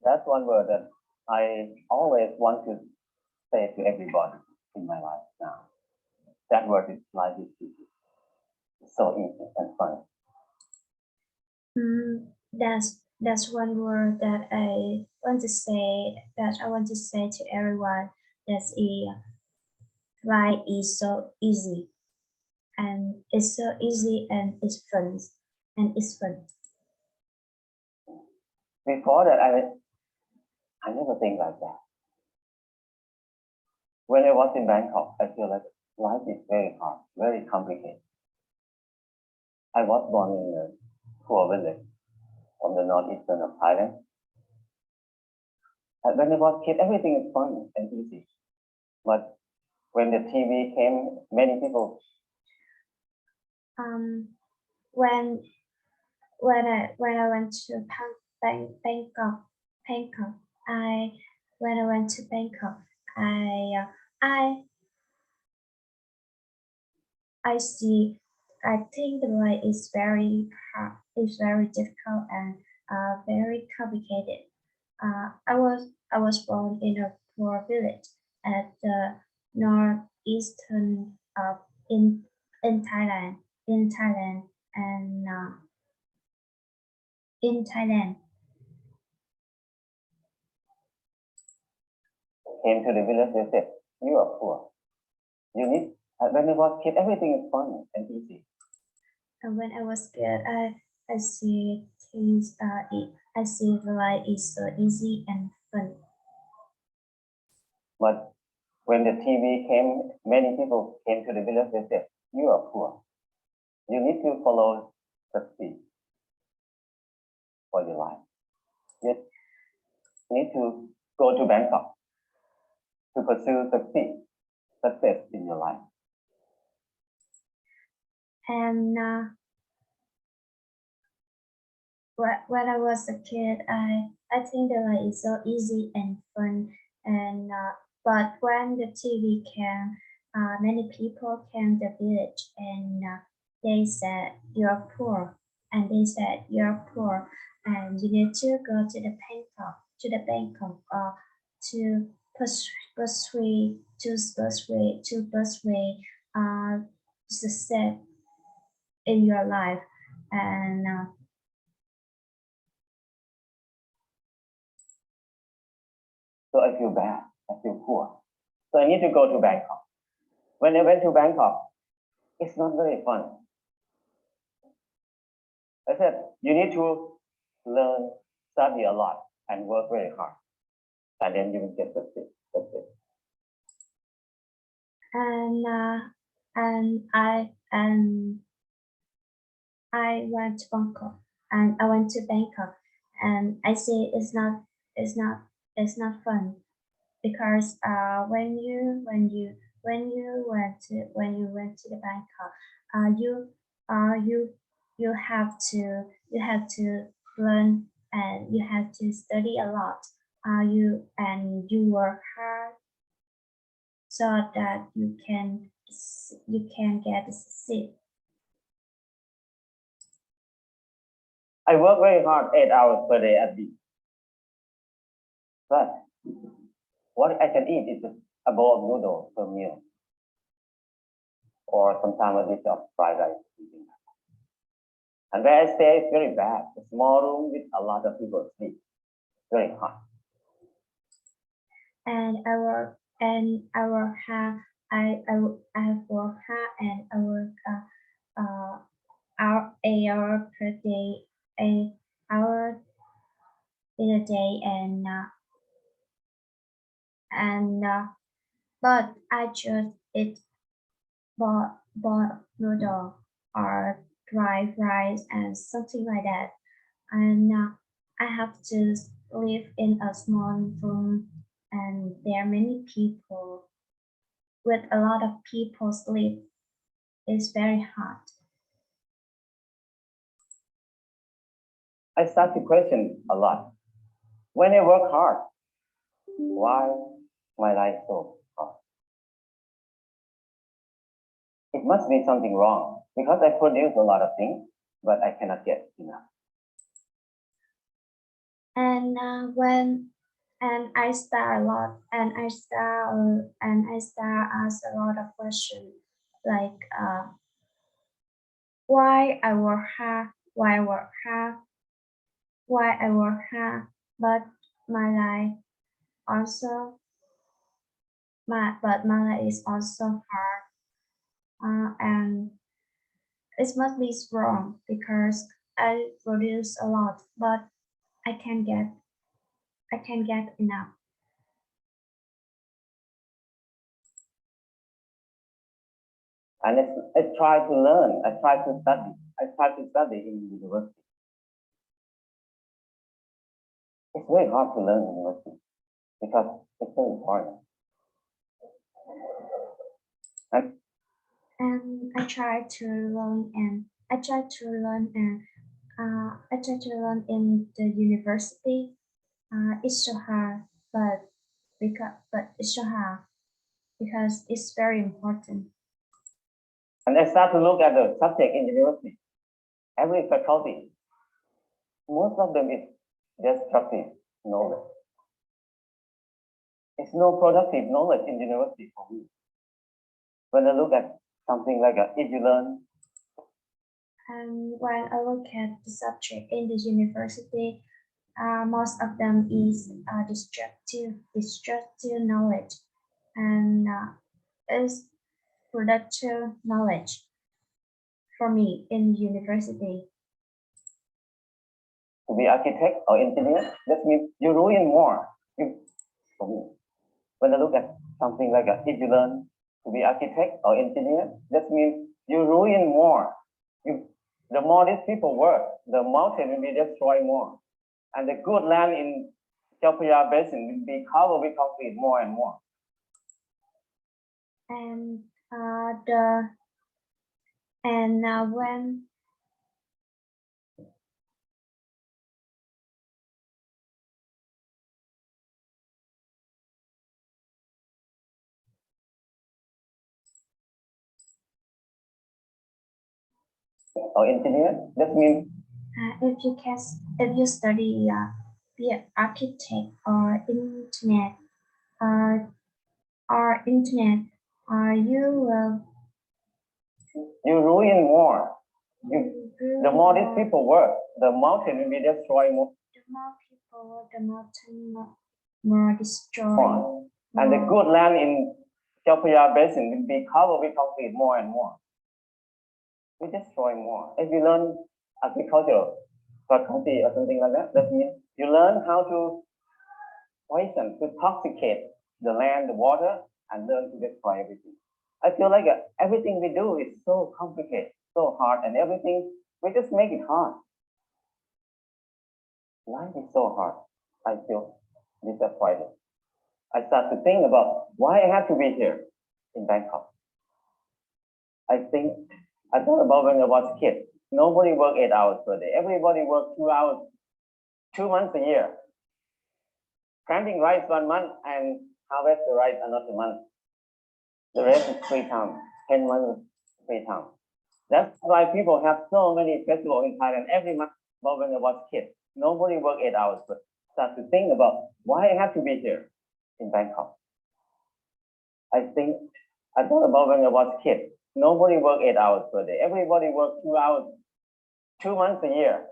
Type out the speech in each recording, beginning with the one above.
That's one word that I always want to say to everybody in my life now. That word is life is easy. It's so easy and fun. That's one word that I want to say to everyone. That's life is so easy, and it's so easy, and it's fun, Before that, I never think like that. When I was in Bangkok, I feel like life is very hard, very complicated. I was born in a poor village from the northeastern of Thailand. And when I was a kid, everything is fun and easy. But when the TV came, many people. When I went to Bangkok, when I went to Bangkok, I see. I think the life is very hard. It's very difficult and very complicated. I was born in a poor village at the northeastern of in Thailand in Thailand and in Thailand. Came to the village, they said, "You are poor. You need." When I was a kid, everything is fun and easy. And when I was kid, I see things. I see the life is so easy and fun. But when the TV came, many people came to the village. They said, "You are poor. You need to follow succeed for your life. You need to go to Bangkok to pursue success in your life." And when I was a kid, I think the life is so easy and fun. And but when the TV came, many people came to the village and they said you're poor, and they said you're poor, and you need to go to the Bangkok, to persuade success in your life. And so I feel bad. I feel poor. So I need to go to Bangkok. When I went to Bangkok, it's not very fun. I said, you need to learn, study a lot, and work very hard. And then you will get success. And I went to Bangkok, and I went to Bangkok, and I say it's not fun, because when you went to the Bangkok, you you have to learn, and you have to study a lot. You work hard so that you can get a succeed. I work very hard, 8 hours per day at least. But what I can eat is a bowl of noodles per meal, or sometimes a dish of fried rice. And where I stay is very bad. A small room with a lot of people sleep. Very hot. And I work hard. I work hard, and I work 8 hours per day, 8 hours in a day, and but I just eat boiled noodle or dry rice and something like that. And I have to live in a small room, and there are many people. With a lot of people sleep, it's very hard. I start to question a lot. When I work hard, why my life so hard? It must be something wrong, because I produce a lot of things, but I cannot get enough. And I start a lot, and I start ask a lot of questions like why I work hard, why I work hard, why I work hard, but my life also my life is also hard, and it must be wrong because I produce a lot, but I can't get enough. And I try to learn, I try to study in university. It's very hard to learn in university because it's so important. And I try to learn in the university. It's so hard, but it's so hard because it's very important. And I start to look at the subject in university. Every faculty, most of them is destructive knowledge. It's no productive knowledge in university for me. When I look at something like EduLearn, and when I look at the subject in the university, most of them is destructive knowledge, and is productive knowledge for me in university. to be architect or engineer, that means you ruin more. For me, when I look at something like EduLearn, to be architect or engineer, that means you ruin more. The more these people work, the mountain will be destroyed more. And the good land in Chao Phraya Basin will be covered with concrete more and more. And when or engineer, that means if you study be an architect or internet you will you ruin more. The more these people work, the mountain will be destroyed more. The more people, the mountain more destroyed. And the good land in Chao Phraya Basin will be covered with concrete more and more. We destroy more. If you learn agriculture, faculty or something like that, that means you learn how to poison, to toxicate the land, the water, and learn to destroy everything. I feel like everything we do is so complicated, so hard, and everything, we just make it hard. Life is so hard. I feel disappointed. I start to think about why I have to be here in Bangkok. I thought about when I was a kid. Nobody worked 8 hours per day. Everybody worked 2 hours, 2 months a year. Planting rice 1 month and harvest the rice another month. The rest is free time, 10 months free time. That's why people have so many festivals in Thailand every month. But when I was a kid, nobody worked 8 hours per day. Start to think about why I have to be here in Bangkok. I thought about when I was a kid. Nobody worked 8 hours per day. Everybody worked 2 hours, 2 months a year.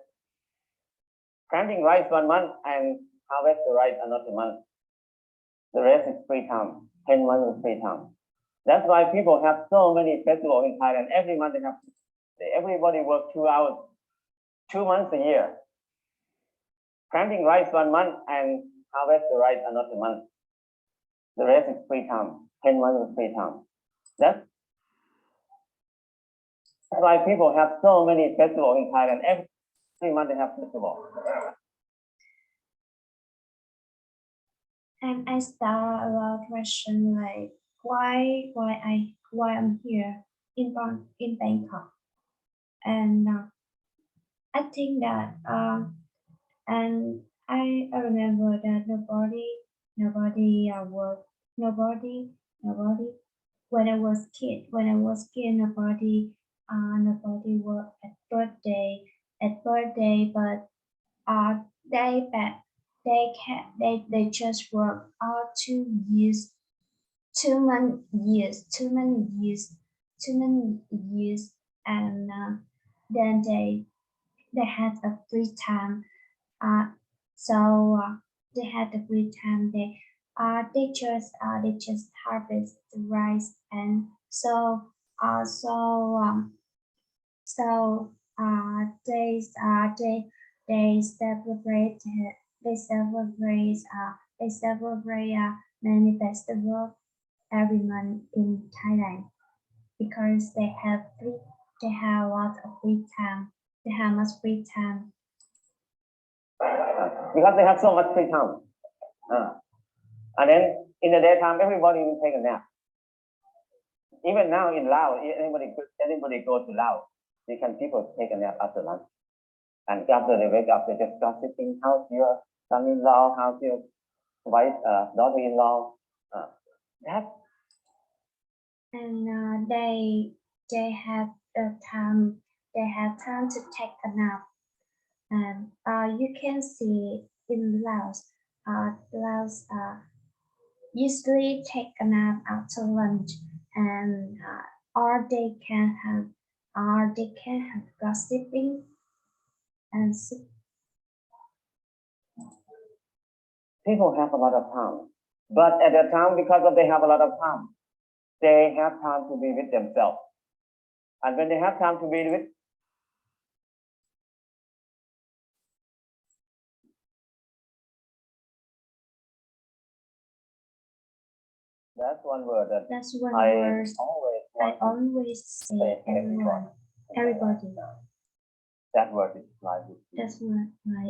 Planting rice 1 month and harvest the rice another month. The rest is free time, 10 months free time. That's why people have so many festivals in Thailand every month. Everybody works 2 hours, 2 months a year. Planting rice 1 month and harvest the rice another month. The rest is free time, 10 months free time. That's why people have so many festivals in Thailand every month they have festival. And I start a lot of questions like why I'm here in Bangkok, and I think that and I remember that nobody work nobody when I was kid nobody work at birthday but day back they just work all 2 years, too many years, and then they had a free time. So they had a free time. They just harvest the rice, and uh, so um, they celebrate they celebrate many festivals every month in Thailand because they have a lot of free time. They have much free time. Because they have so much free time. And then in the daytime, everybody will take a nap. Even now in Laos, anybody go to Laos, people take a nap after lunch. And after they wake up, they just start sitting, how's your son-in-law, how's your wife, daughter-in-law. That And they have time to take a nap. And you can see in Laos, usually take a nap after lunch, and or they can have gossiping and people have a lot of time. But at that time, because they have a lot of time, they have time to be with themselves. And when they have time to be with that's one word that I always say everybody. That word is life. That's why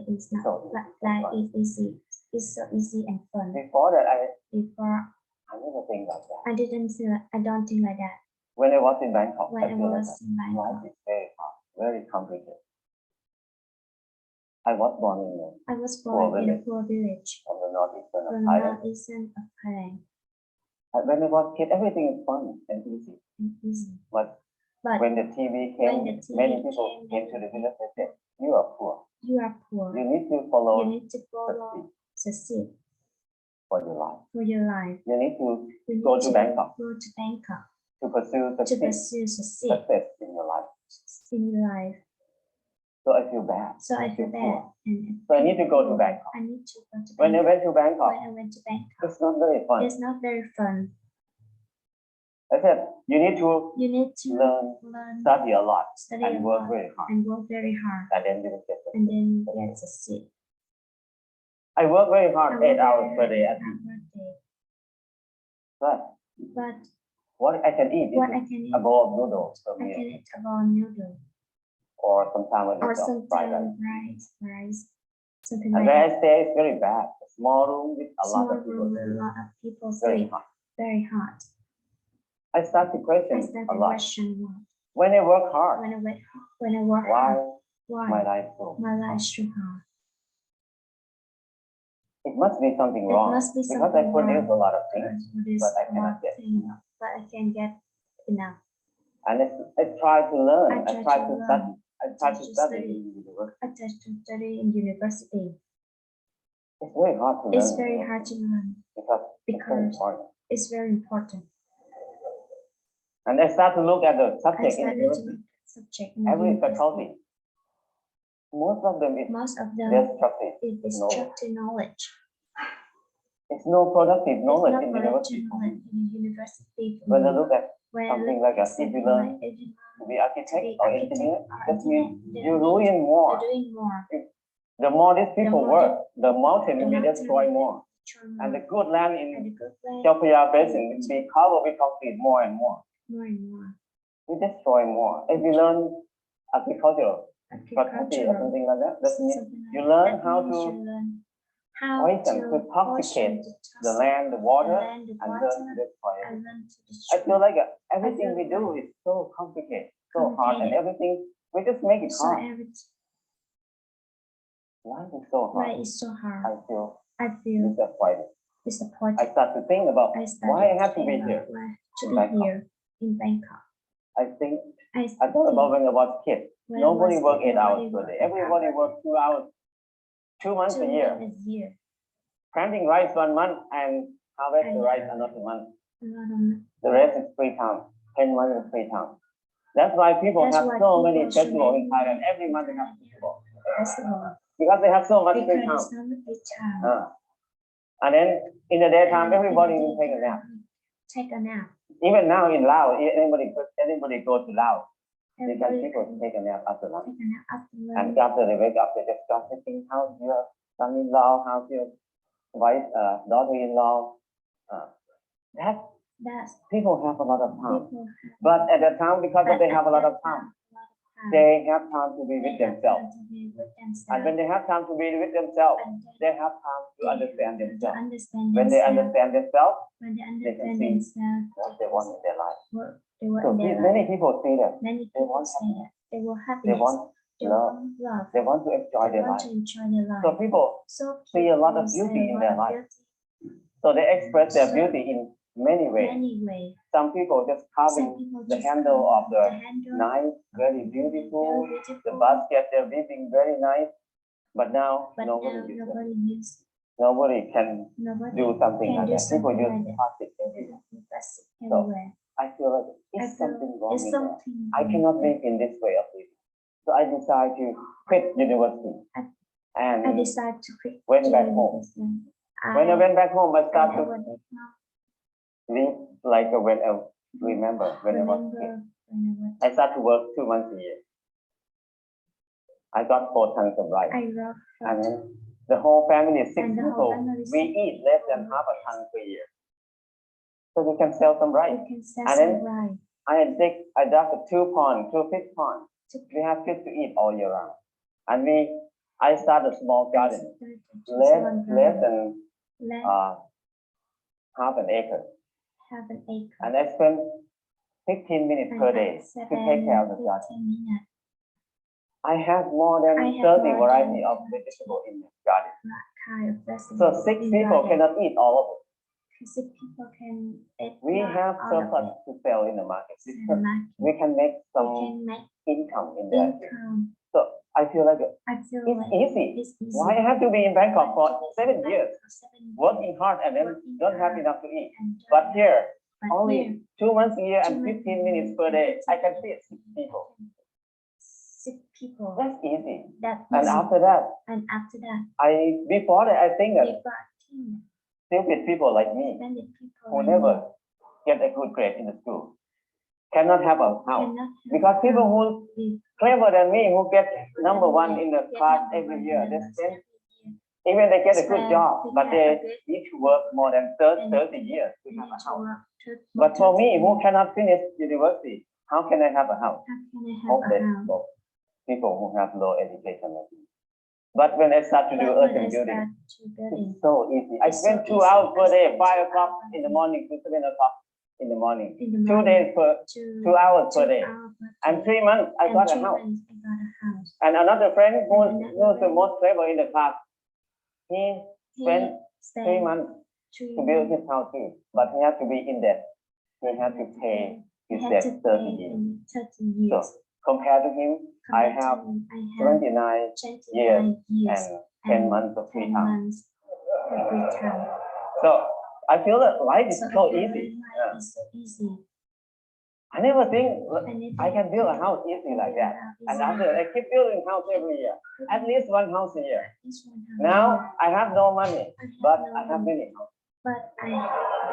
it's not like it's easy. It's so easy and fun. Before that, I never think like that. I don't think like that. When I was in Bangkok, When I was in Bangkok, life is very hard, very complicated. I was born in a poor village from the northeastern of from Thailand. northeastern of Thailand. When I was a kid, everything is fun and easy. But when the TV came, many people came to the village and said, "You are poor. You are poor. You need to follow succeed for your life. You need to go to Bangkok to pursue success in your life. So I feel bad. So I feel bad. So I need to go to Bangkok. When I went to Bangkok, it's not very fun. It's not very fun. I said, you need to learn, study a lot, and work very hard. And then you will get and then get succeed. I work very hard, 8 hours per day at least. But what I can eat is a bowl of noodles per meal. Or sometimes fried rice. And where I stay is very bad. A small room with a lot of people. Very hot. I start to question a lot. When I work hard, why my life so hard? It must be something wrong. Because I produce a lot of things, but I cannot get enough. enough. And I try to learn. I try to study. I try to study in university. It's very hard to learn. It's very hard to learn because it's very important. And I start to look at the subject in university. Every faculty, most of them is destructive knowledge. It's no productive knowledge in university. When I look at something like a if you learn to be architect or engineer, that means you ruin more. The more these people work, the mountain will be destroyed more. And the good land in Chao Phraya Basin will be covered with concrete more and more. We destroy more. If you learn agricultural faculty or something like that, that means you learn how to poison, to toxicate the land, the water, and then destroy it. I feel like everything we do is so complicated, so hard, and everything, we just make it hard. Life is so hard. I feel disappointed. I start to think about why I have to be here in Bangkok. I thought about when I was a kid. Nobody worked 8 hours per day. Everybody worked 2 hours, 2 months a year. Planting rice 1 month and harvest the rice another month. The rest is free time. 10 months is free time. That's why people That's have why so many people should festivals in make Thailand. Every month they have festival festival because they have so much because free time. it's not a big time. And then in the daytime, And everybody in the will take a nap. Take a nap. Even now in Laos, anybody go to Laos, they can Everybody people take a nap after lunch. take a nap after lunch. And after they wake up, they just start thinking, how's your son-in-law, how's your wife, daughter-in-law. That's People have a lot of time. people have. But at that time, because But they at have a lot that of time, time, they have time to be they with have themselves. time to be with themselves. And when they have time to be with themselves, And they have time to they understand to themselves. understand When they themselves, understand themselves, when they they can understand see themselves, what they want in their life. what they want So in their many life. people say that Many they people want say that they will they happiness, want they love, want love, they want to enjoy they their want life. to enjoy their life. So people So see a lot of people beauty see a in lot their of life. beauty So they express their So- beauty in many ways. many ways. Some people just Some carving people the just handle carve of the handle, knife, very beautiful. very beautiful. The basket they're weaving very nice. But now But nobody now uses it. nobody uses, Nobody can nobody do something can like do that. People something use like that. plastic everywhere. Plastic So, everywhere. I feel like I it's feel something wrong it's in there. something. I cannot live in this way of living. So I decided to quit university. I And decided to quit. went back home. When I went back home, I started to went back home, live like when I remember when I was a kid. I started to work 2 months a year. I got 4 tons of rice. I wrote And then the whole family is 6 And the whole people. family is We 6 eat less than half a ton per year. So we can sell some rice. you can sell And some then- rice. I dug a 2 fish pond. We have fish to eat all year round. And I started a small garden, less than half an acre. Have an acre. And I spend 15 minutes per day to take care of the garden. I have more than I have 30 more variety than of vegetables in the garden. Kind of vegetable So 6 in people garden. cannot eat all of it. 6 people can eat We not have all of surplus it to sell in the market. in the market. We can make We some can make income in there. income. So I feel like I feel it's like easy. it's easy. Why I have to be in Bangkok for 7 years, For 7 years. working hard and then Working don't have hard. enough to eat. And But here, but only here, 2 months a year 2 and months 15 minutes per day, I can feed 6 people. 6 people. That's easy. That And easy. after that, After that, before that, I think that people think stupid people like me offended people who like never me get a good grade in the school cannot have a house. cannot have Because people a who house with clever than me, who get number them, 1 in the get class number every one year, in they the spend, class every year. even they get a good Spend- job, they but get they a good- need to work more than 30 years to They have need a to house. work to- But for me, who to- cannot finish university, how can I have a house? How can I have Hopeless a house? for people who have low education like me. But when I start to do But when earth I and building, start to building, it's so easy. I It's spend so 2 easy. hours per I day, spend 5 2 o'clock hours in the per morning to 7 o'clock in the morning. in the 2 morning days per, to 2 hours per 2 day. hours per And day. 3 months, I And got a 3 house. months, I got a house. And another friend who's another the friend- most clever in the class, he He spent 3 spent months 3 to build months. his house too. But he has to be in debt. He has to pay He his had debt to 30 pay years. in 30 So years. compared to him, I Compared to have him, I have 29 29 years and 10 and months of free 10 time. months every time. So I feel that life is So so I feel easy. like life is so easy. I never think I I can build a house easy like that. And after I keep building house every year, at least 1 house a year. Now I have no money, but I have many houses. But I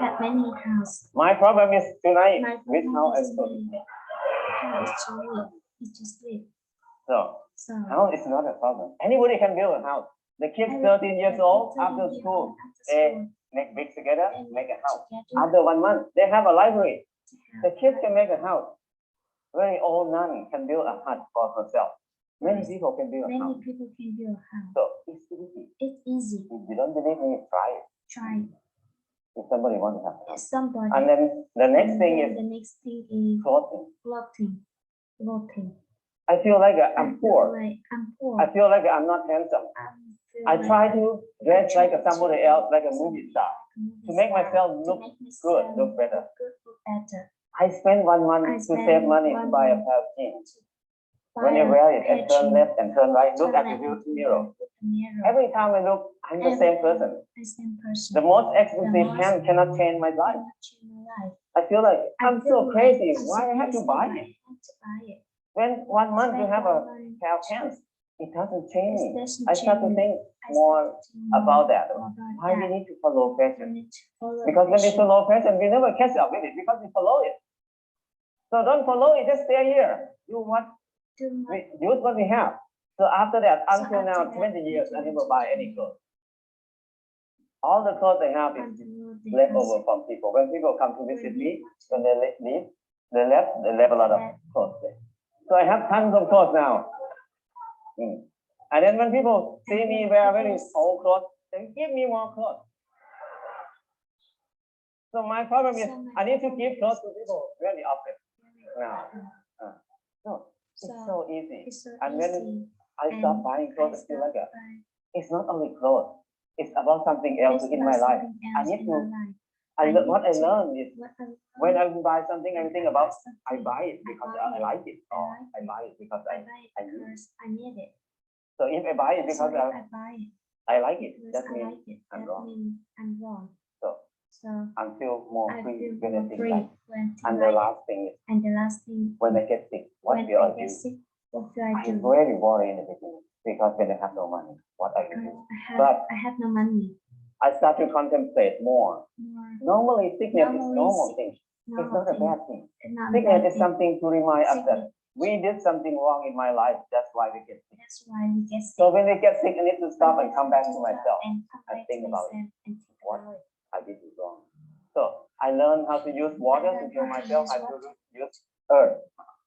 have many houses. My problem is tonight, My which problem house is I'm going to to sleep. How is to live? Is to sleep. So So house is not a problem. Anybody can build a house. The kids every- 13 years old, 13 after years school, old, after they school, make bricks together, they make a house. together After 1 month, they have a library. to have The kids can make a house. Very old nun can build a hut for herself. Many people can build a Many house. people can build a house. So it's easy. It's easy. If you don't believe me, try it. Try it. If somebody wants to have a house. Somebody. And then the next And thing then is the next thing is clothing. clothing. Clothing. I feel like I'm I feel poor. like I'm poor. I feel like I'm not handsome. feel I like try to dress like somebody else, like a to movie star, movie to make star, myself to look make myself good, look better. Good, look better. I spend 1 month I to spend save money to 1 buy a month pair of jeans. When you wear it and turn left and turn right, look at the mirror. mirror. Every time I look, I'm the same person. The same person. The most expensive pen cannot change my life. I feel like I'm so crazy. Why I have to buy it? When 1 month you have a pair of pants, it doesn't change me. I start to think more about that. Why we need to follow fashion? Because when we follow fashion, we never catch up with it because we follow it. So don't follow it, just stay here. Do what we use what we have. So after that, until now, 20 years, I never buy any clothes. All the clothes I have is left over from people. When people come to visit me, when they leave, they left a lot of clothes there. So I have tons of clothes now. And then when people see me wear very old clothes, they give me more clothes. So my problem is I need to give clothes to people very often now. No, it's so easy. And when I stop buying clothes, I feel like it's not only clothes. It's about something else in my life. I need to. What I learned is when I buy something, I think about I buy it because I like it, or I buy it because I need it. So if I buy it because I like it, that I means like it. I'm That wrong. means I'm wrong. So I feel more I free feel when I more think free like. when I And the last thing is and the last thing, when I get sick, what when will I I get do? sick, what do I I'm do? very worried in the beginning because when I have no money, what I can do. Because I have no money. I start to contemplate more. Normally, sickness is normal thing. It's not a bad thing. Sickness is something to remind us that we did something wrong in my life. That's why we get sick. That's why we get sick. So when we get sick, I need to stop and come back to myself and think about it. What What? I did is wrong. So I learned how to use water to heal myself. I to use earth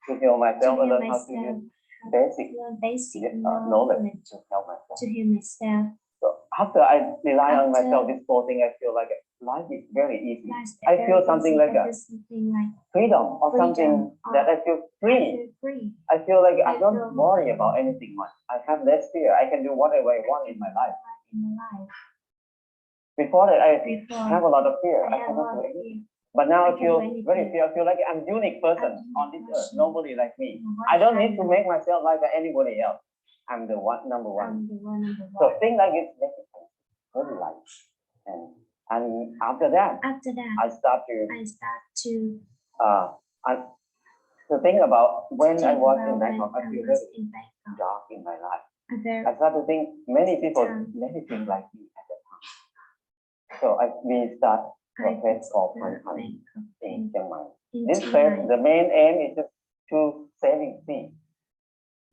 to heal myself. I learned how to use basic knowledge to help myself. To heal myself. So after I rely on myself, this whole thing, I feel like life is very easy. I feel something like a freedom or something that I feel free. I feel like I don't worry about anything much. I have less fear. I can do whatever I want in my life. Before that, I have a lot of fear. I cannot do anything. But now I feel very fear. I feel like I'm a unique person on this earth. Nobody like me. I don't need to make myself like anybody else. I'm the number one. So things like it makes it very light. And after that, I start to think about when I was in Bangkok, I feel very dark in my life. I start to think many people think like me at that time. So we start a place called Pan in Chiang Mai. This place, the main aim is just to saving seed,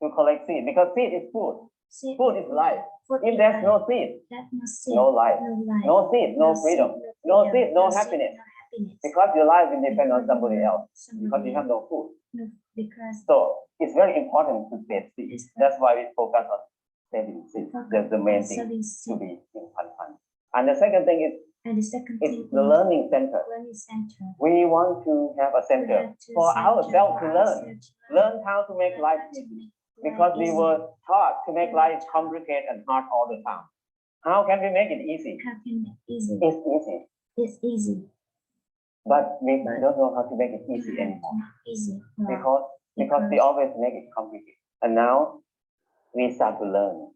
to collect seed, because seed is food. Food is life. If there's no seed, no life. No seed, no freedom. No seed, no happiness. Because your life will depend on somebody else. Because you have no food. So it's very important to save seed. That's why we focus on saving seed. That's the main thing to be in Pan. And the second thing is it's the learning center. We want to have a center for ourselves to learn how to make life easy. Because we were taught to make life complicated and hard all the time. How can we make it easy? It's easy. But we don't know how to make it easy anymore. Because we always make it complicated. And now we start to learn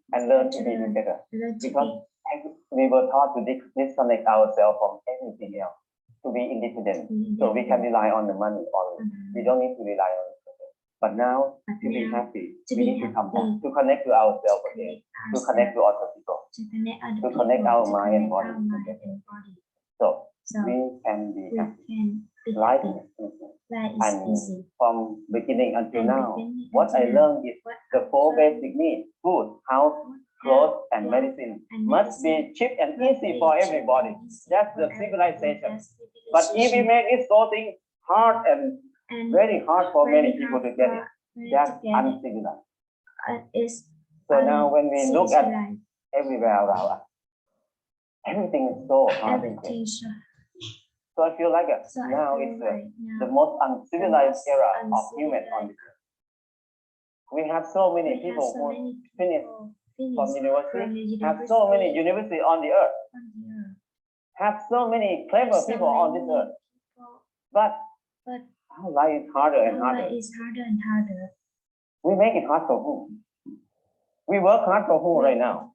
to be better. Because we were taught to disconnect ourselves from everything else, to be independent. So we can rely on the money only. We don't need to rely on it. But now, to be happy, we need to come back, to connect to ourselves again, to connect to other people, to connect our mind and body together. So we can be happy. Life is easy. And from beginning until now, what I learned is the 4 basic needs: food, house, clothes, and medicine must be cheap and easy for everybody. That's the civilization. But if we make this whole thing hard and very hard for many people to get it, that's uncivilized. So now when we look at everywhere around us, everything is so hard and great. So I feel like now it's the most uncivilized era of human on this earth. We have so many people who finish from university, have so many universities on the earth, have so many clever people on this earth. But our life is harder and harder. We make it hard for who? We work hard for who right now?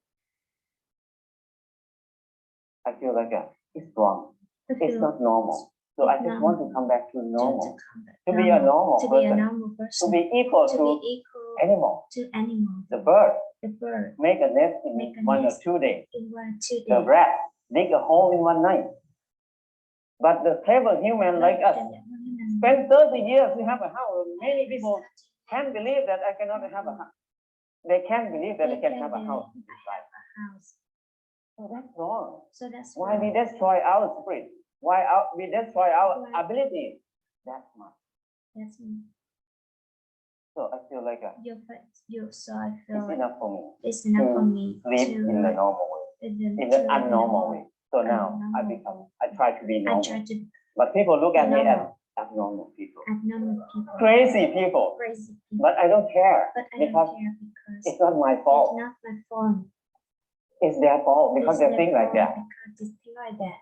I feel like it's wrong. I It's feel not normal. So I just want to come back to to normal. come back To be a normal to be a person. normal To person, be equal to to be equal animal. to animals, The bird the bird make a nest in Make a 1 or nest 2 days. in 1 or 2 The days. rat dig a hole in 1 night. But the clever human like us spend 30 years to have a house. Many people can't believe that I cannot have a house. They can't believe that they can have a house. So that's wrong. So that's Why we destroy our spirit? Why we destroy our ability? That's much. That's me. So I feel like So I it's feel enough for me it's enough for me live to in the normal way, in the abnormal way. So now I try to be I normal. try to But people look at me as normal. abnormal people, abnormal people, crazy people. crazy people. But I don't care But I because don't care because it's not my it's fault. not my fault. It's their fault because It's they their think like fault that. Because they think like that.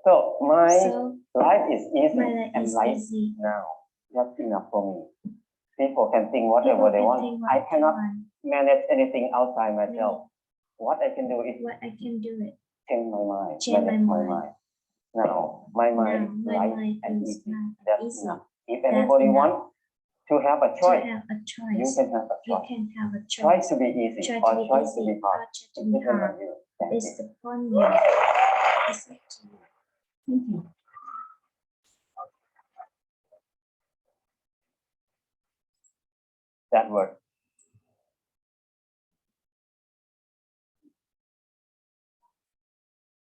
So my So life is easy my life and is life easy. now. That's enough for me. People can think whatever People they can want. think what I they cannot want. manage anything outside myself. What I can do is What I can do it. change my mind, Change my manage my mind. mind. Now, my mind is My light mind and is easy. not That's easy. enough. If That's anybody enough. wants to have a To choice, have a you choice. can have a You choice. can have a Choice choice. to be easy Try or to be choice to easy be hard. or try to It be depends hard. on you. That's It's it. upon you. It's up to you. Thank you. That word.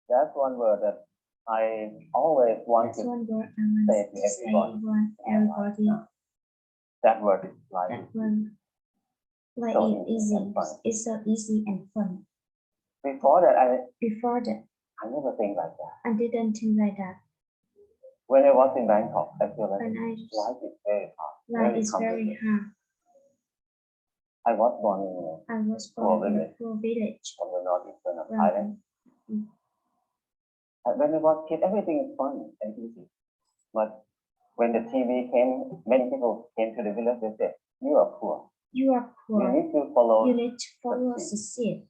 That's one word that I always want That's to one word I want say to to say everyone. to everybody. That word is life. That one, like So it easy easy. and fun. It's so easy and fun. Before that, Before that, I never think like that. I didn't think like that. When I was in Bangkok, I feel like When life is very hard. life is very complicated. hard. I was born I was Poor born in a village. poor village. from the northeastern of Right. Thailand. And when I was kid, everything is fun and easy. But when the TV came, many people came to the village. They said, "You are poor. You are You poor. need to follow You need to follow the seed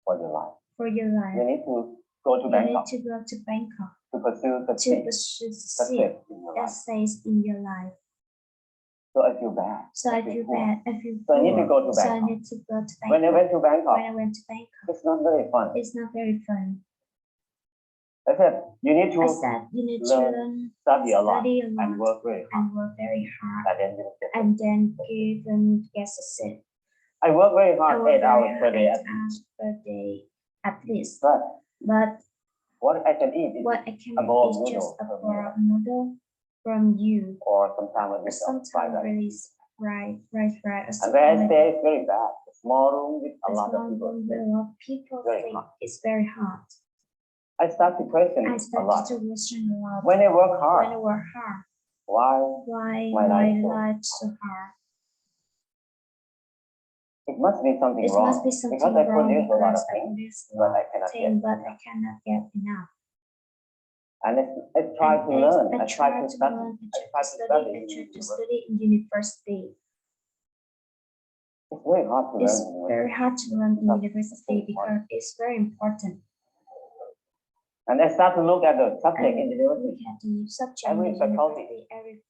for your life. for your You life. need to go to You need Bangkok to go to Bangkok to pursue to success pursue the seed success in your that life." says in your life. So I feel bad. So I feel poor. bad. I feel So I need to poor. go to So I Bangkok. need to go to When I Bangkok. went to Bangkok, When I went to Bangkok, it's not very fun. it's not very fun. I said, you need to I said you need to learn, learn, study a lot, study a and lot, work very hard. and work very hard, And then you'll get it. and then give and get success. I work very I hard, work 8 very hours per hard, day. 8 hours per day at least. But But what I can eat is what I can a bowl of eat is just a noodles bowl of noodle from you, or sometimes a or dish of fried sometimes rice. really rice, or And something where I like stay that. is very bad. A small room with a As lot of long people. as a lot of people Very think hard. it's very hard. I start to question I a started lot. to question a lot. When I work When I hard, work hard, why why My life so life so hard? it must be something It wrong? must be something Because I wrong produce a lot of because I things, produce a but lot I of cannot get things, but I enough. cannot get enough. And I try to And learn. I I try to study. learn, I try to study. I in try to university. study in university. It's very hard to It's learn. very hard to learn in Because university it's important. because it's very important. And I start to look at the I subject in the look university. at the subject Every in the faculty. university.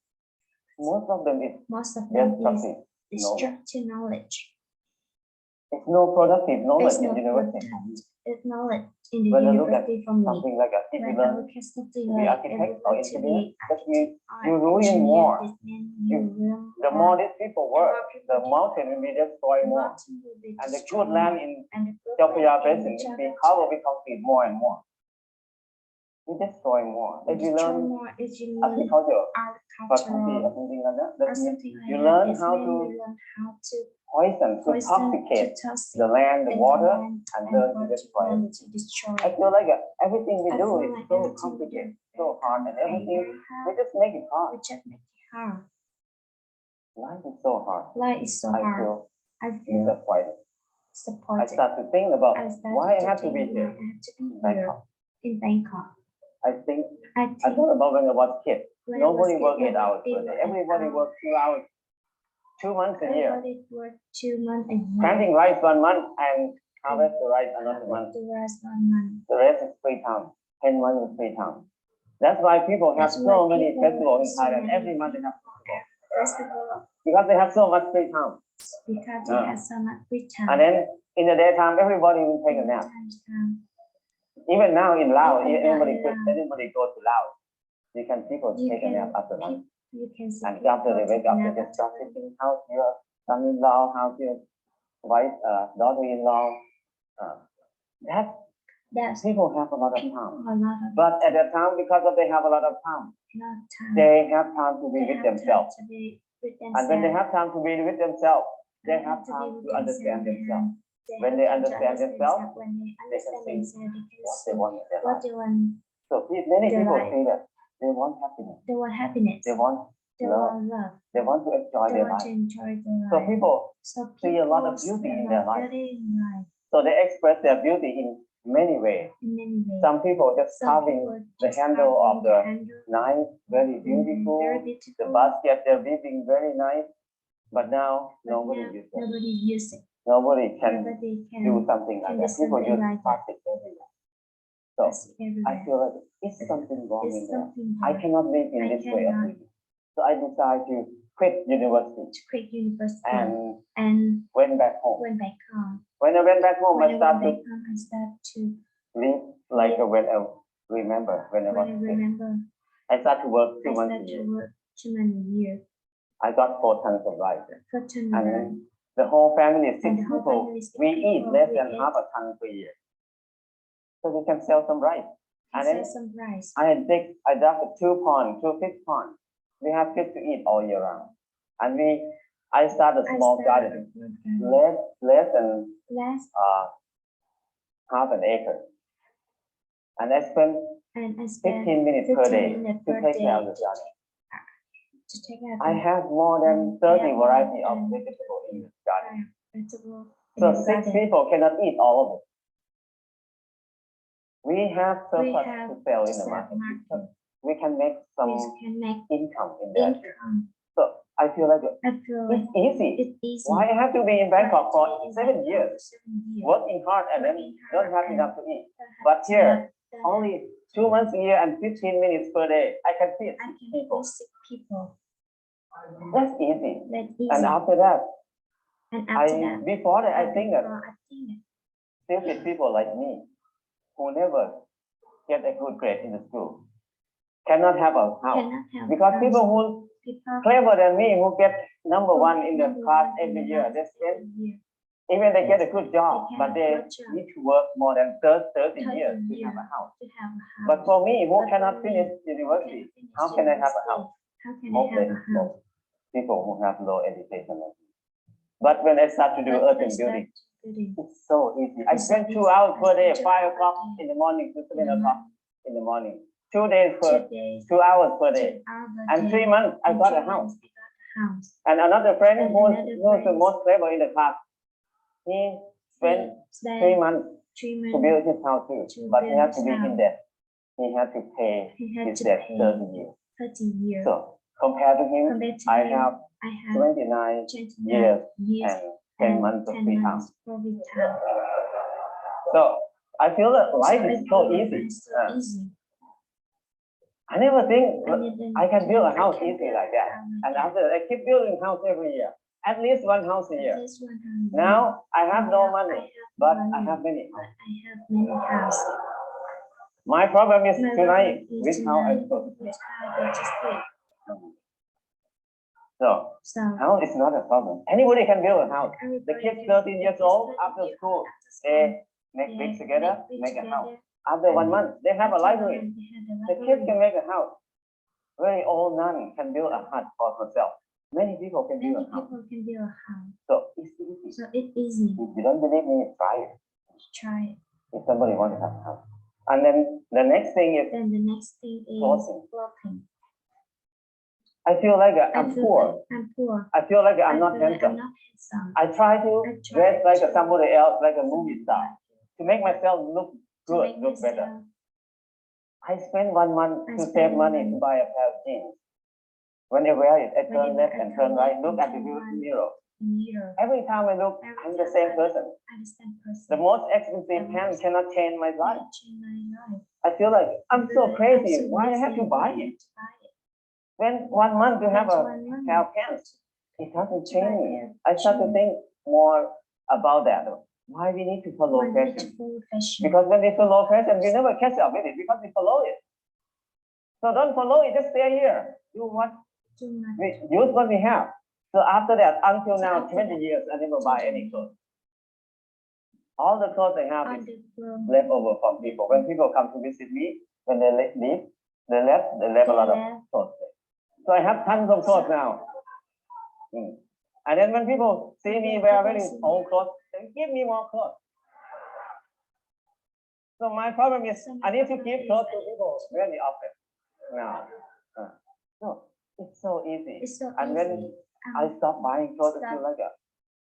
Most of them is Most of just them is something. destructive knowledge. It's no productive knowledge It's in not university. productive knowledge in the When I look at university for me. Something like a, if you When I learn look at something to be like architect or everybody to engineer, be that means art, you really engineer, more. this means you will The more these people work, the mountain will be destroyed more. mountain will be And the destroyed good land in and the good Chapaya land in Basin will be Chapaya how will be complete more and more. We destroy more. If you destroy learn more if you learn agriculture, photography or agricultural something like that, or that means something like you that. learn It's how when to you learn how to poison, to poison, to toxicate toxic the land, the and water, land and and learn to water destroy learn it. to destroy. I feel like everything we I do feel is like so everything we do complicated, is so hard, and everything very we hard. just make it We hard. just make it hard. Life is so hard. Life is so I hard. feel I feel disappointed. I supported. start to think about I started why I to have to think be why here. I have to be in here Bangkok. in Bangkok. I think I I think thought about when I was a kid. when I was Nobody kid, worked 8 hours per nobody day. worked 8 Everybody hours. worked 2 hours, 2 months a year. Everybody work 2 months a year. Planting rice 1 month and harvest the rice another month. The rest 1 month. The rest is free time. 10 months is free time. That's why people have That's so why many people festivals in have so Thailand. many Every month they have festival. Festival Because they have so much free time. because they have so much free time. And then in the daytime, everybody will take a nap. Even now in Laos, Even now in Laos. anybody go to Laos, you can people You take a can- nap after lunch. You can see And after they wake up, they just start thinking, how's your son-in-law, how's your wife, daughter-in-law. That's People have a lot of people time. a lot of But at that time, because they have a lot of time, not time. they have time to be They with have time themselves. to be with And when they themselves. have time to be with themselves, they have to be time with to understand themselves. They When have they time to understand themselves, when they they can understand see themselves, they can what see they want in their what life. they want. So many their people life. say that they want happiness, They want happiness. they want They love, want love. they want to enjoy They their want life. to enjoy their So life. people So see a lot of people beauty in see their a lot life. of beauty in life So they express their beauty in many ways. in many ways. Some people just Some carving people the just handle of carving the handle. knife, very beautiful. Very The beautiful. basket they're weaving very nice. But now But nobody now uses it. nobody uses it. Nobody can Nobody can do something like can do that. People something use like that. plastic everywhere. So That's everywhere. I feel like it's something wrong It's in there. something I wrong. cannot live in I this way of cannot. living. So I decided to quit university To quit university and and went back home. went back home. When I went back home, When I I went started back home, I started to live like when I remember when I was when I sick. remember I started to work 2 I months a started year. to work 2 months a year I got 4 tons of rice. for 10 And years. the whole family is 6 And the whole people. family is six We eat people. less We than eat. half a ton per year. So we can sell some rice. I And then sell some rice. I dug 2 fish ponds. We have fish to eat all year round. And I started a I small started garden, a good garden. less than Last half an acre. And I spent and I spent 15 minutes per 15 day minutes to per take day care of the garden. to take out I the have more than 30 variety of vegetables in the garden. vegetable in So the 6 garden. people cannot eat all of it. We have We surplus have to sell in to the sell market. market. We can make some We can make income in that. income. So I feel like I feel like it's easy. it's easy. Why I have to be in Bangkok Why for to be in 7 Bangkok years, for 7 years. working hard and then Working don't hard have enough to eat. Don't have But to here, have- don't have- only 2 months a year and 15 minutes per day, I can feed I 6 can people. feed 6 people. That's easy. That's easy. And after that, And after that, before that, I think that I think stupid people like me, who never get a good grade in the school, cannot have a house. cannot have Because house. people who People clever than me, who get number who 1 get in the number class one in every the year, class they spend, every year. even they get a good job, They but can they have a good job. need to work more than 30 30 years to years. have a house. To have a house. But for me, who But cannot for me, finish who university, cannot finish how can I have a university, house? How can I Hopeless have a house? people who have low education. like me. But when I start to do But earth I and building, start building. it's so easy. I It's so spend 2 easy. hours I per day, spend 2 5 hours o'clock per day. in the morning to 7 In the o'clock morning. in the morning. 2 days 2 per, days. 2 hours per day. 2 hours per And day. 3 months, I In got 3 a house. months, I got a house. And another friend And who's another the friend- most clever in the class, he spent 3 months 3 to months. build his house too. To But he build had to his be in house. debt. He had to pay He had his to debt pay 30 years. 30 years. So compared to him, Compared to I him, have I have 29 29 years years and 10 months of 10 free time. months for free time. So I feel that life So is I so feel easy. it's so easy. I never think I can build a I house can easy build like a that. house like And that. after that, I keep building house every year, at least 1 house a At year. least 1 house a year. Now I have no Now money, I have but money, I have many. but I have many houses. My problem is My tonight, problem is which how I tonight, go to sleep. which how I go to sleep. So So house is not a problem. Anybody can build a house. The everybody kids can- 13 years the kids old 13 after years school, old after school, they make they bricks together, bricks make a house. together. After 1 month, they have a After library. one, they have a The kids library. can make a house. Very old nun can build a hut for herself. Many people can Many build a house. people can build a house. So it's easy. So it's easy. If you don't believe me, try it. Try it. If somebody wants to have a house. And then the next thing is Then the next thing is Clothing. clothing. I feel like I I'm feel poor. like I'm poor. I feel like I'm I not feel like I'm handsome. not handsome. I try to I try dress like to- somebody else, like a movie star, to make myself look To good, make look better. myself- I spend 1 month I to spend save money to 1 buy a pair of jeans. When I wear it, I turn Whenever left I and turn turn right, left look and at the turn right. mirror. Mirror. Every time I look, Every I'm the time same I person. I'm the same person. The most expensive pen most- cannot change my life. Cannot change my life. I feel like I'm so I'm crazy. so Why I have lazy. to buy Why I it? have to buy it? When 1 month you have Just a 1 month. pair of pants, it doesn't change me. pair of I start to shoes. think more about that. Why we need to follow Why we need to fashion? follow fashion? Because when we follow fashion, we never catch up with it because we follow it. So don't follow it, just stay here. Do what Too much. we use what we have. So after that, until So now, after 20 that, years, I never buy 20 any clothes. All the clothes I have is Underground. left over from people. When people come to visit me, when they leave, they left a lot of clothes. So I have tons of clothes now. And then when people see me wear very old clothes, they give me more clothes. So my problem is I need to give clothes to people very often now. No, it's so easy. It's so And when easy. I stop buying clothes, I feel like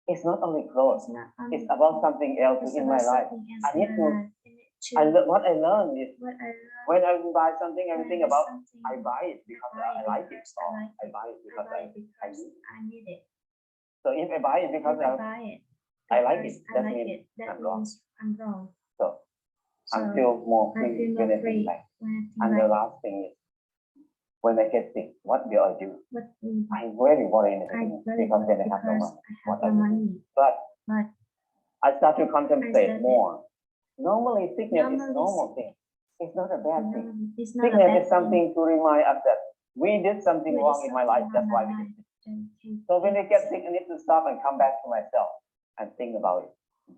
it's not only clothes. It's not It's about something else it's in about my life. something else I need in to. my life. What I learned is What I learned. when I buy something, everything when about something I buy it because I like it. I Or like I buy it because buy I it because I need it. So if I buy it because If I buy it, I like it, because that I like means it. That I'm wrong. means I'm wrong. So I So feel more I free feel when more I think free like. when I think And the like last thing is when I get sick, what will I do? what I'm very worried in the I beginning very because when I because have no money, I have what no I will do. money. But But I start to contemplate started- more. Normally, sickness is Normally, normal thing. It's not a bad thing. it's not a Sickness bad is something to remind us that we did something We did wrong in my life. something That's wrong why in we my did it. thing. So when I get sick, I need to stop and come back to myself and think about it.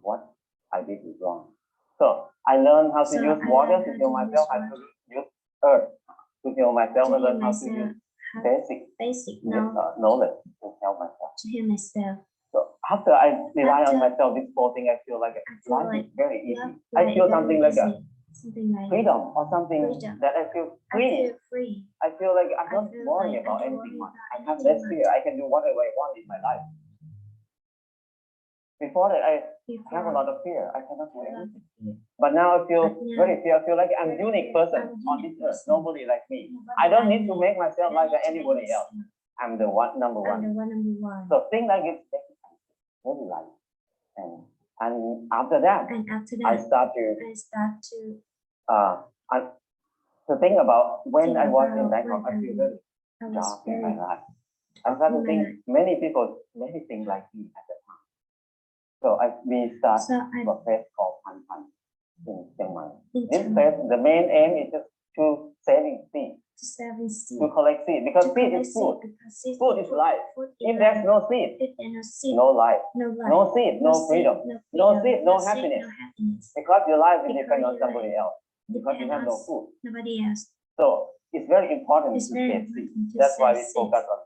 What I did is wrong. So I learned how to So use I water learned to how heal to myself. use I to use earth to heal myself. I To heal learned how to myself. use basic Basic knowledge to help myself. to heal myself. So after I rely on After- myself, this whole thing, I feel like feel life like is very easy. Life I feel very something like a easy. Something like freedom or something Freedom. that I feel I free. feel free. I feel like I don't feel worry like I about don't anything worry much. about I have anything less fear. I can do whatever I want in my life. Before that, I have a lot of fear. I cannot do anything. But now I feel But now- very fear. I feel like I'm Very unique fear. person I'm a on this unique earth. person. Nobody like me. Nobody I don't like need to me. make myself like anybody else. I'm the number I'm one. the number one. So think like it's very light. And after that, And after I that, start to I start to I, to think about when think I was in about Bangkok. I when feel very I was dark in my very life. I start to in think my many people, many things like me at that time. So we start So I a place called Pan Pan in Chiang Mai. in This Chiang place, the main aim is just to saving seed, to 7 seed. to collect seed, because seed is food. Food is life. If there's no seed, if there's no seed, no life. no life. No seed, no freedom. No seed, no seed, happiness. no happiness. Because your life is Because depend on your somebody life else. Because you have no Depends food. nobody else. So it's very important It's to very save seed. important to That's why save we seeds. focus on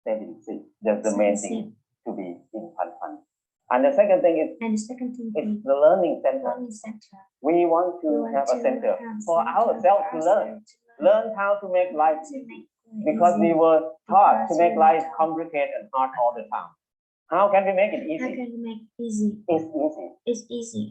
saving seed. That's the Saving main seed. thing to be in Pan Pan. And the second thing is And the second thing it's is the learning center. learning center. We want to We want have a to center have for center ourselves to for learn. ourselves to Learn how to make life to make life because easy. we were taught to Because make we were life taught- complicated and hard all the time. How can we make it How easy? can we make easy? It's easy, It's easy.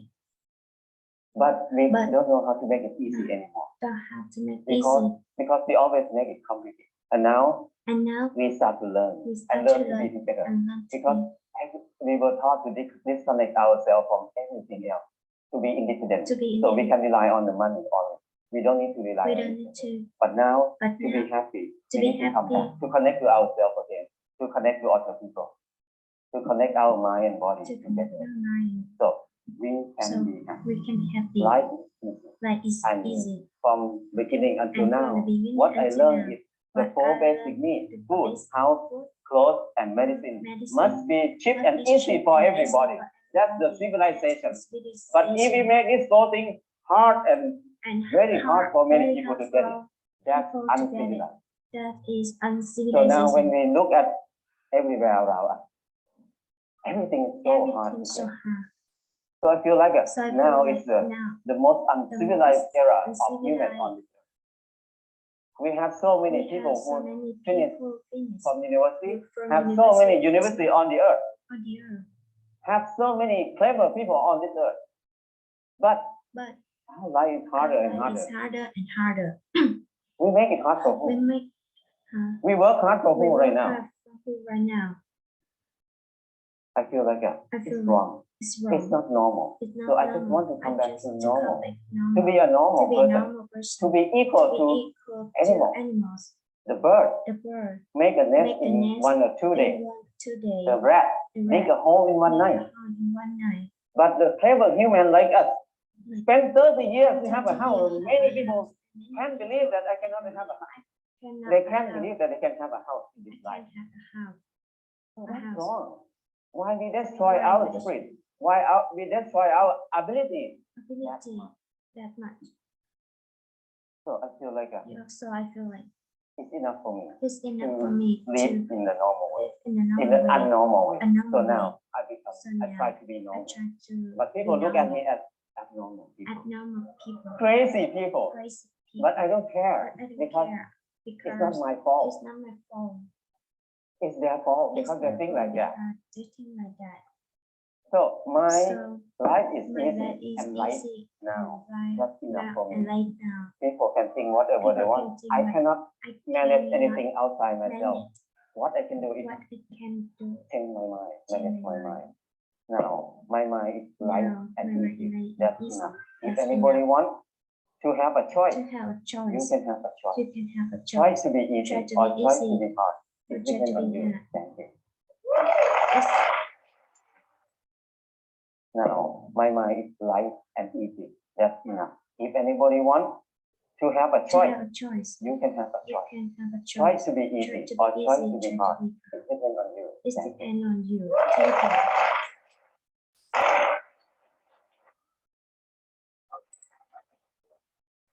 but we But- don't know how to make it easy anymore Don't have to make because easy. because we always make it complicated. And now And now we start to learn we and start learn to to be learn together and learn to because we were taught to disconnect ourselves from everything else, to be independent, to be so we independent. can rely on the money only. We don't need to rely We on don't it. need to. But now, But to be now happy, to we be need to come happy. back, to connect to ourselves again, to connect to other people, to connect our mind and body to together. connect our mind, So we can so be happy. we can be happy. Life is easy. Life is And easy. from beginning until And from now, the beginning what I until learned now, is the what four I basic learned, needs, the food, basic house, food, clothes, and medicine medicine must be cheap must and be easy cheap for and easy everybody. for That's the everybody. civilization. That's the But if we civilization. make this whole thing hard and And very hard for many very people hard to get it, for that's people to get it. uncivilized. That is So uncivilization. now when we look at everywhere around us, everything is so hard to Everything's so get. hard. So I feel like So I now feel it's like now the most uncivilized era of human uncivilized on this earth. We have so many we people have so who many finish people finish from university, from have so many universities on the earth, on the earth. have so many clever people on this earth. But But our life is harder and life harder. is harder and harder. We make it hard for We who? make We work hard for We who right work now? hard for who right now? I feel like I it's feel wrong. it's It's wrong. not normal. It's not So I just want to normal. come I back just to to normal. come back To normal. be a normal To be a person. normal person. To be equal To to be equal to animals. animals. the bird. The bird. Make a nest Make a in nest 1 or 2 days. in 1 or 2 days. The rat The dig rat a hole in one dig a night. hole in one night. But the clever human like us Like spend 30 years to have a 30 house. years. Many people can't believe that I cannot have a house. Cannot They can't have- believe that they can have a house in I this life. can't have a house. So a that's house. wrong. Why we destroy Why our we destroy- spirit? Why we destroy our ability? Ability that much. So I feel like Yeah, so I feel like it's enough for me it's enough to for me live to in the normal way, live in the in the normal way. unnormal way. A normal So way. now I become, So I now try to be I normal. try to But people be look at me normal. as abnormal people, Abnormal people. crazy people. Crazy people. But I don't care But I don't because care it's not because my fault. it's not my fault. It's their fault It's because they their think fault like that. because they think like that. So my So life is my life easy is and light easy now. and That's light enough now for and me. light now. People can think whatever they People want. can think I what- cannot I manage cannot anything outside myself. manage What I can do is what I can do. change my mind, Change manage my my mind. Now, my mind is light Now and my mind easy. is That's easy. enough. If That's anybody wants to have a choice, To have a you choice. can have a choice. You can have a Choice choice. to be easy Try to or be choice to easy. be hard. Or It try to depends on be you. hard. Thank you. It's Now, my mind is light and easy. That's enough. If anybody wants to have a to choice, have a choice. you can have a You choice. can have a Choice choice. to be Try easy to or be choice easy. to be Try hard. to be hard. It depends on you. It's Thank you. depend on you. Thank you.